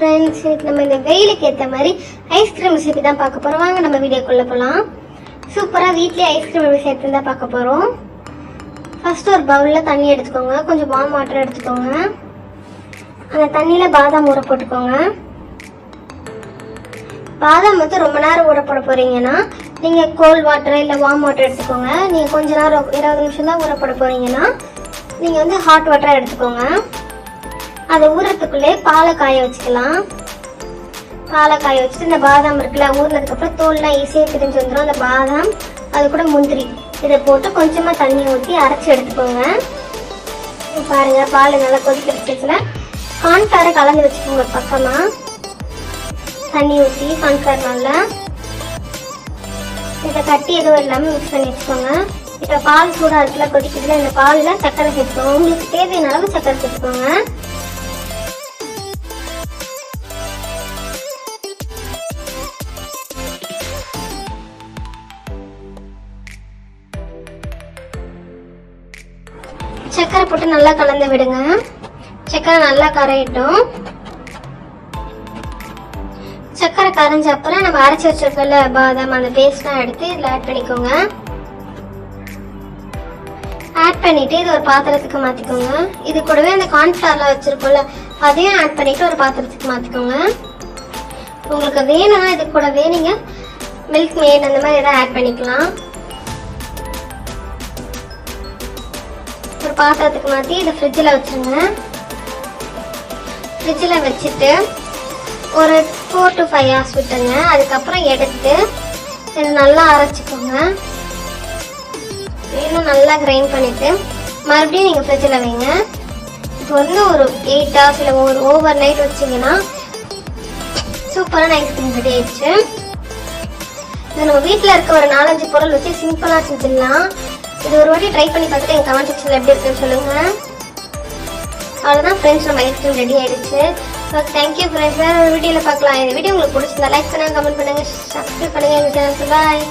Friends இன்னைக்கு நம்ம இந்த வெயிலுக்கு ஏத்த மாதிரி ஐஸ்கிரீம் ரெசிபி தான் பார்க்க போறோம். வாங்க நம்ம வீடியோக்குள்ள போலாம். சூப்பரா வீட்லயே ஐஸ்கிரீம் ரெசிபி சேர்த்து தான் பார்க்க போறோம். ஃபர்ஸ்ட் ஒரு பவுல்ல தண்ணி எடுத்துக்கோங்க. கொஞ்சம் வார்ம் வாட்டர் எடுத்துக்கோங்க. அந்த தண்ணியில பாதாம் ஊற போட்டுக்கோங்க. பாதாம் வந்து ரொம்ப நேரம் ஊற போட போறீங்கன்னா நீங்க கோல்ட் வாட்டர் இல்ல வார்ம் வாட்டர் எடுத்துக்கோங்க. நீங்க கொஞ்ச நேரம் 20 நிமிஷம் தான் ஊற போட போறீங்கன்னா நீங்க வந்து ஹாட் வாட்டர் எடுத்துக்கோங்க. அதை ஊறத்துக்குள்ளே பாலை காய வச்சுக்கலாம். பாலை காய வச்சுட்டு இந்த பாதாம் இருக்குல்ல ஊறினதுக்கு அப்புறம் தோல்லாம் ஈஸியாக பிரிஞ்சு வந்துடும். அந்த பாதாம் அது கூட முந்திரி இதை போட்டு கொஞ்சமா தண்ணி ஊற்றி அரைச்சி எடுத்துக்கோங்க. பாருங்க பால் நல்லா கொதிக்கிறதுல கான்ஃபிளவரை கலந்து வச்சுக்கோங்க. பக்கமா தண்ணி ஊற்றி கான்ஃபிளவர் நல்லா இதை கட்டி எதுவும் இல்லாமல் மிக்ஸ் பண்ணி வச்சுக்கோங்க. இப்போ பால் சூடாக இருக்குல்ல கொதிக்கிறதுல இந்த பாலில் சக்கரை சேர்த்துக்கோங்க. உங்களுக்கு தேவையான அளவு சக்கரை சேர்த்துக்கோங்க. சக்கரை போட்டு நல்லா கலந்து விடுங்க. சக்கரை நல்லா கரையட்டும். சக்கரை கரைஞ்ச அப்புறம் நம்ம அரைச்சி வச்சிருக்கல பாதாம் அந்த பேஸ்ட்லாம் எடுத்து இதில் ஆட் பண்ணிக்கோங்க. ஆட் பண்ணிட்டு இது ஒரு பாத்திரத்துக்கு மாத்திக்கோங்க. இது கூடவே அந்த கார்ன்ஃபிளவர்லாம் வச்சிருக்கோம்ல அதையும் ஆட் பண்ணிட்டு ஒரு பாத்திரத்துக்கு மாத்திக்கோங்க. உங்களுக்கு வேணும்னா இது கூடவே நீங்க மில்க் மேட் அந்த மாதிரி எதாவது ஆட் பண்ணிக்கலாம். ஒரு பாத்திரத்துக்கு மாற்றி இதை ஃப்ரிட்ஜில் வச்சுருங்க. ஃப்ரிட்ஜில் வச்சுட்டு ஒரு 4 to 5 hours விட்டுங்க. அதுக்கப்புறம் எடுத்து இதை நல்லா அரைச்சிக்கோங்க. இன்னும் நல்லா கிரைண்ட் பண்ணிவிட்டு மறுபடியும் நீங்கள் ஃப்ரிட்ஜில் வைங்க. இது வந்து ஒரு 8 hours இல்லை ஒரு ஓவர் நைட் வச்சிங்கன்னா சூப்பரான ஐஸ்கிரீம் ரெடி ஆயிடுச்சு. இது நம்ம வீட்டில் இருக்க ஒரு 4-5 பொருள் வச்சு சிம்பிளாக செஞ்சிடலாம். இது ஒரு வாட்டி ட்ரை பண்ணி பார்த்துட்டு எங்கள் கமெண்ட் செக்ஷனில் எப்படி இருக்குன்னு சொல்லுங்கள். அவ்வளோதான் ஃப்ரெண்ட்ஸ், நம்ம ஐஸ்கிரீம் ரெடி ஆகிடுச்சு. Thank you friends. வேறு ஒரு வீடியோவில் பார்க்கலாம். இந்த வீடியோ உங்களுக்கு பிடிச்சிருந்தா லைக் பண்ணுங்கள், கமெண்ட் பண்ணுங்கள், சப்ஸ்கிரைப் பண்ணுங்கள் எங்கள் சேனலுக்கு. பாய்.